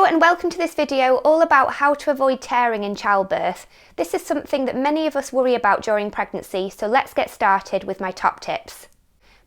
and welcome to this video all about how to avoid tearing in childbirth. This is something that many of us worry about during pregnancy, so let's get started with my top tips.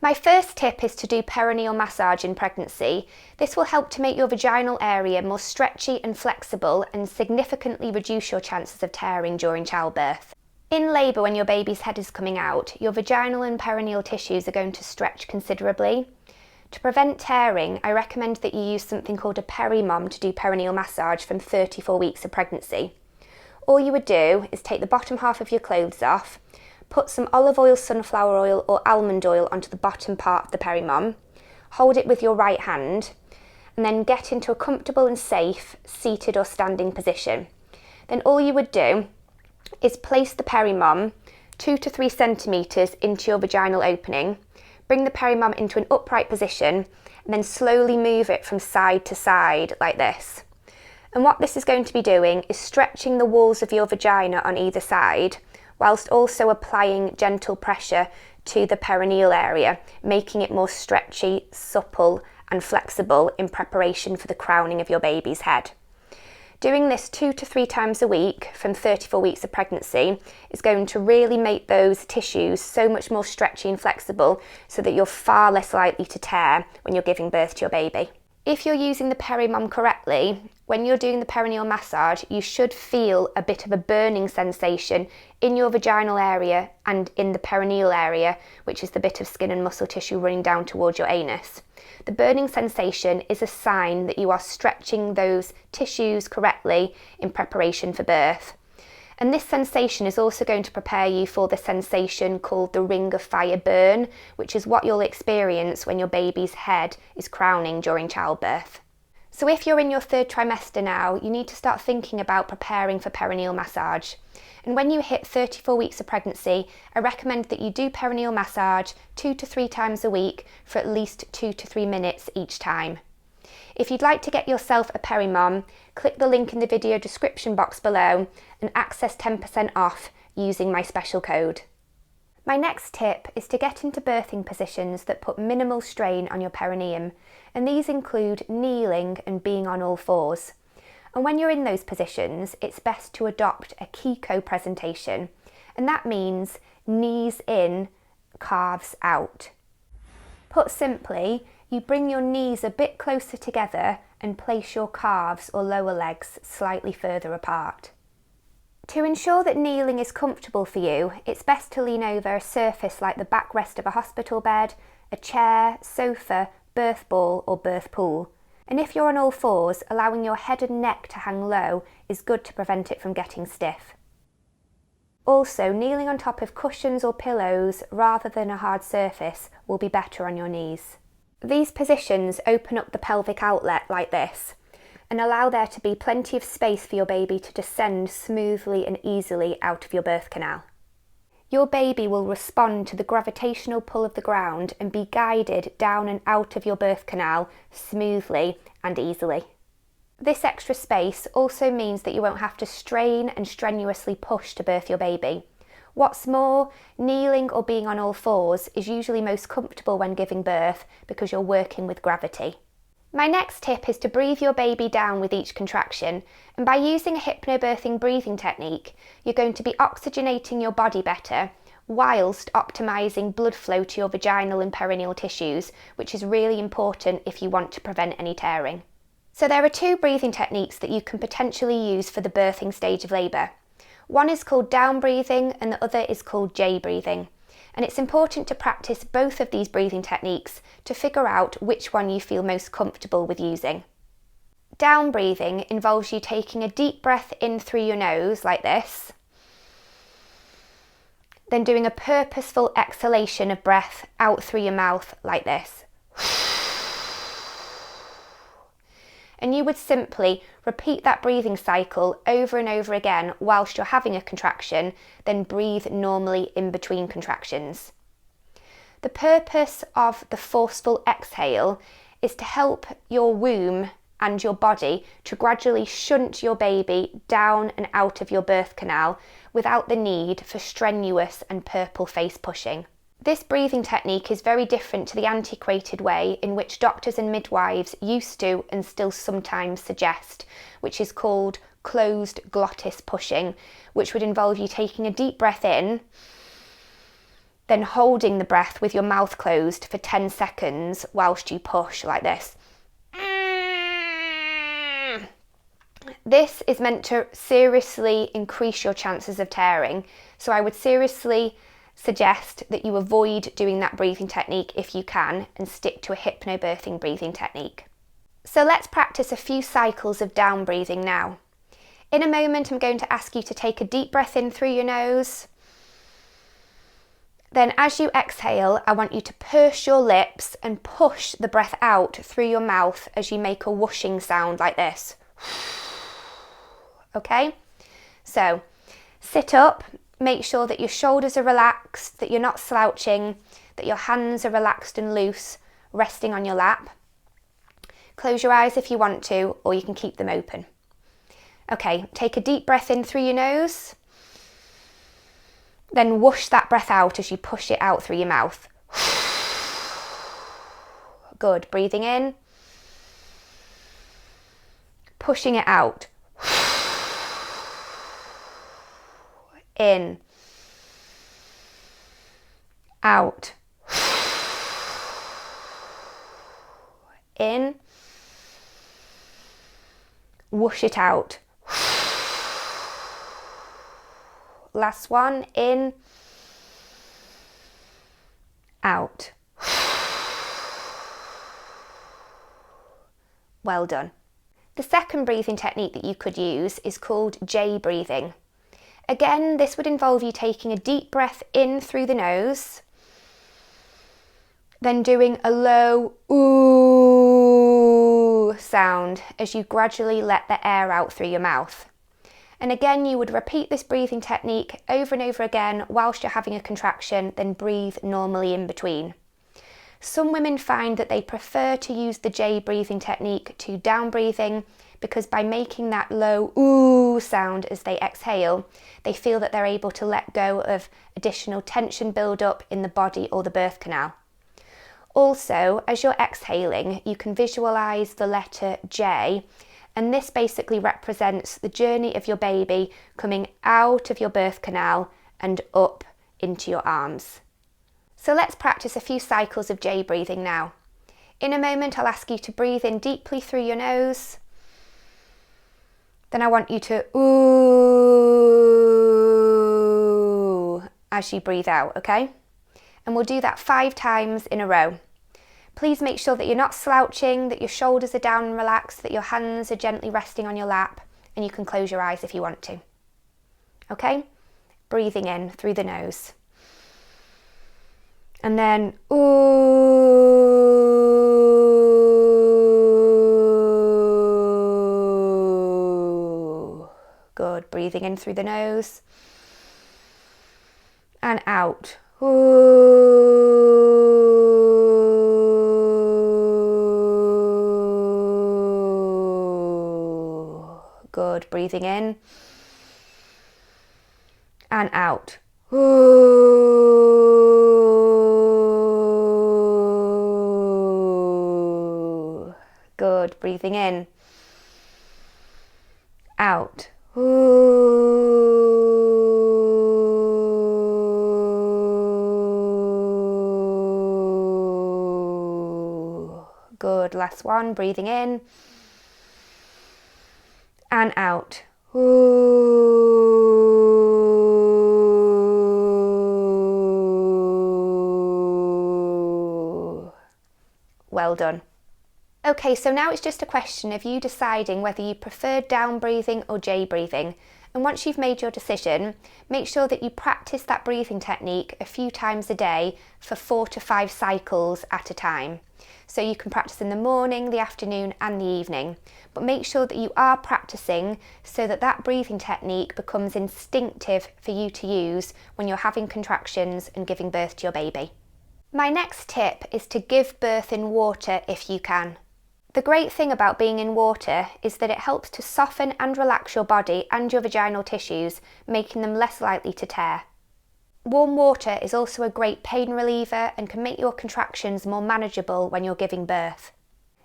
My first tip is to do perineal massage in pregnancy. This will help to make your vaginal area more stretchy and flexible and significantly reduce your chances of tearing during childbirth. In labour, when your baby's head is coming out, your vaginal and perineal tissues are going to stretch considerably. To prevent tearing, I recommend that you use something called a Perimom to do perineal massage from 34 weeks of pregnancy. All you would do is take the bottom half of your clothes off, put some olive oil, sunflower oil or almond oil onto the bottom part of the Perimom, hold it with your right hand, and then get into a comfortable and safe seated or standing position. Then all you would do is place the Perimom 2 to 3 centimetres into your vaginal opening. Bring the Perimom into an upright position and then slowly move it from side to side like this. And what this is going to be doing is stretching the walls of your vagina on either side, whilst also applying gentle pressure to the perineal area, making it more stretchy, supple and flexible in preparation for the crowning of your baby's head. Doing this 2 to 3 times a week from 34 weeks of pregnancy is going to really make those tissues so much more stretchy and flexible so that you're far less likely to tear when you're giving birth to your baby. If you're using the Perimom correctly, when you're doing the perineal massage, you should feel a bit of a burning sensation in your vaginal area and in the perineal area, which is the bit of skin and muscle tissue running down towards your anus. The burning sensation is a sign that you are stretching those tissues correctly in preparation for birth. And this sensation is also going to prepare you for the sensation called the ring of fire burn, which is what you'll experience when your baby's head is crowning during childbirth. So if you're in your 3rd trimester now, you need to start thinking about preparing for perineal massage. And when you hit 34 weeks of pregnancy, I recommend that you do perineal massage 2 to 3 times a week for at least 2 to 3 minutes each time. If you'd like to get yourself a Perimom, click the link in the video description box below and access 10% off using my special code. My next tip is to get into birthing positions that put minimal strain on your perineum, and these include kneeling and being on all fours. And when you're in those positions, it's best to adopt a Kiko presentation, and that means knees in, calves out. Put simply, you bring your knees a bit closer together and place your calves or lower legs slightly further apart. To ensure that kneeling is comfortable for you, it's best to lean over a surface like the backrest of a hospital bed, a chair, sofa, birth ball or birth pool. And if you're on all fours, allowing your head and neck to hang low is good to prevent it from getting stiff. Also, kneeling on top of cushions or pillows rather than a hard surface will be better on your knees. These positions open up the pelvic outlet like this and allow there to be plenty of space for your baby to descend smoothly and easily out of your birth canal. Your baby will respond to the gravitational pull of the ground and be guided down and out of your birth canal smoothly and easily. This extra space also means that you won't have to strain and strenuously push to birth your baby. What's more, kneeling or being on all fours is usually most comfortable when giving birth because you're working with gravity. My next tip is to breathe your baby down with each contraction, and by using a hypnobirthing breathing technique, you're going to be oxygenating your body better whilst optimising blood flow to your vaginal and perineal tissues, which is really important if you want to prevent any tearing. So there are 2 breathing techniques that you can potentially use for the birthing stage of labour. One is called down breathing and the other is called J breathing. And it's important to practice both of these breathing techniques to figure out which one you feel most comfortable with using. Down breathing involves you taking a deep breath in through your nose like this, then doing a purposeful exhalation of breath out through your mouth like this. And you would simply repeat that breathing cycle over and over again whilst you're having a contraction, then breathe normally in between contractions. The purpose of the forceful exhale is to help your womb and your body to gradually shunt your baby down and out of your birth canal without the need for strenuous and purple face pushing. This breathing technique is very different to the antiquated way in which doctors and midwives used to and still sometimes suggest, which is called closed glottis pushing, which would involve you taking a deep breath in, then holding the breath with your mouth closed for 10 seconds whilst you push like this. This is meant to seriously increase your chances of tearing, so I would seriously suggest that you avoid doing that breathing technique if you can and stick to a hypnobirthing breathing technique. So let's practice a few cycles of down breathing now. In a moment, I'm going to ask you to take a deep breath in through your nose. Then as you exhale, I want you to purse your lips and push the breath out through your mouth as you make a whooshing sound like this. Okay? So sit up, make sure that your shoulders are relaxed, that you're not slouching, that your hands are relaxed and loose, resting on your lap. Close your eyes if you want to, or you can keep them open. Okay, take a deep breath in through your nose. Then whoosh that breath out as you push it out through your mouth. Good, breathing in. Pushing it out. In. Out. In. Whoosh it out. Last one, in, out. Well done. The second breathing technique that you could use is called J breathing. Again, this would involve you taking a deep breath in through the nose, then doing a low ooh sound as you gradually let the air out through your mouth. And again, you would repeat this breathing technique over and over again whilst you're having a contraction, then breathe normally in between. Some women find that they prefer to use the J breathing technique to down breathing because by making that low ooh sound as they exhale, they feel that they're able to let go of additional tension build up in the body or the birth canal. Also, as you're exhaling, you can visualise the letter J, and this basically represents the journey of your baby coming out of your birth canal and up into your arms. So let's practice a few cycles of J breathing now. In a moment, I'll ask you to breathe in deeply through your nose. Then I want you to ooh as you breathe out, okay? And we'll do that 5 times in a row. Please make sure that you're not slouching, that your shoulders are down and relaxed, that your hands are gently resting on your lap, and you can close your eyes if you want to. Okay? Breathing in through the nose. And then, ooh. Good. Breathing in through the nose. And out. Ooh. Good. Breathing in and out. Ooh. Good. Breathing in, out. Ooh. Good. Last one. Breathing in and out. Ooh. Well done. Okay, so now it's just a question of you deciding whether you prefer down breathing or J breathing. And once you've made your decision, make sure that you practice that breathing technique a few times a day for 4 to 5 cycles at a time. So you can practice in the morning, the afternoon and the evening. But make sure that you are practicing so that that breathing technique becomes instinctive for you to use when you're having contractions and giving birth to your baby. My next tip is to give birth in water if you can. The great thing about being in water is that it helps to soften and relax your body and your vaginal tissues, making them less likely to tear. Warm water is also a great pain reliever and can make your contractions more manageable when you're giving birth.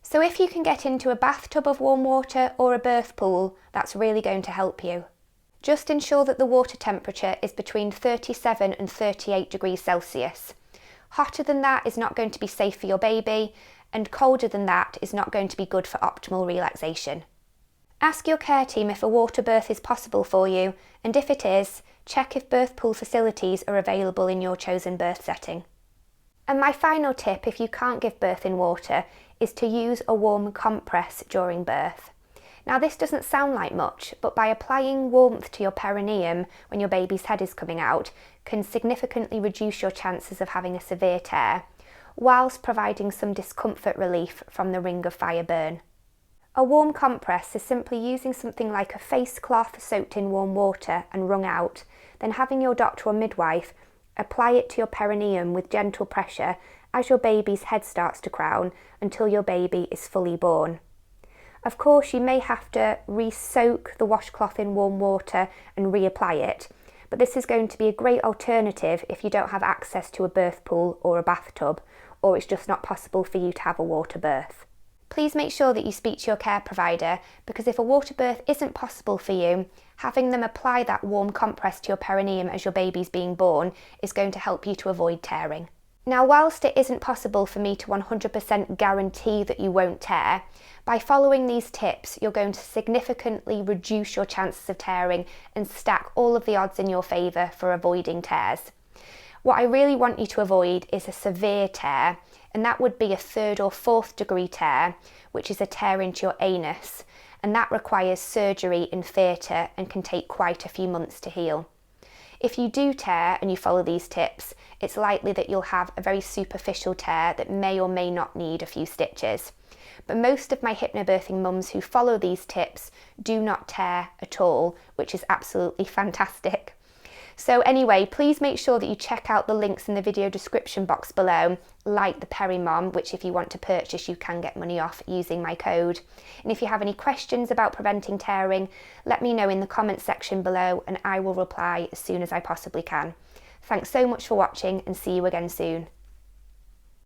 So if you can get into a bathtub of warm water or a birth pool, that's really going to help you. Just ensure that the water temperature is between 37 and 38 degrees Celsius. Hotter than that is not going to be safe for your baby, and colder than that is not going to be good for optimal relaxation. Ask your care team if a water birth is possible for you, and if it is, check if birth pool facilities are available in your chosen birth setting. And my final tip, if you can't give birth in water, is to use a warm compress during birth. Now this doesn't sound like much, but by applying warmth to your perineum when your baby's head is coming out can significantly reduce your chances of having a severe tear, whilst providing some discomfort relief from the ring of fire burn. A warm compress is simply using something like a face cloth soaked in warm water and wrung out, then having your doctor or midwife apply it to your perineum with gentle pressure as your baby's head starts to crown until your baby is fully born. Of course, you may have to re-soak the washcloth in warm water and reapply it, but this is going to be a great alternative if you don't have access to a birth pool or a bathtub, or it's just not possible for you to have a water birth. Please make sure that you speak to your care provider, because if a water birth isn't possible for you, having them apply that warm compress to your perineum as your baby's being born is going to help you to avoid tearing. Now, whilst it isn't possible for me to 100% guarantee that you won't tear, by following these tips, you're going to significantly reduce your chances of tearing and stack all of the odds in your favour for avoiding tears. What I really want you to avoid is a severe tear, and that would be a 3rd or 4th degree tear, which is a tear into your anus, and that requires surgery in theatre and can take quite a few months to heal. If you do tear and you follow these tips, it's likely that you'll have a very superficial tear that may or may not need a few stitches. But most of my hypnobirthing mums who follow these tips do not tear at all, which is absolutely fantastic. So anyway, please make sure that you check out the links in the video description box below, like the PeriMom, which if you want to purchase, you can get money off using my code. And if you have any questions about preventing tearing, let me know in the comments section below and I will reply as soon as I possibly can. Thanks so much for watching and see you again soon.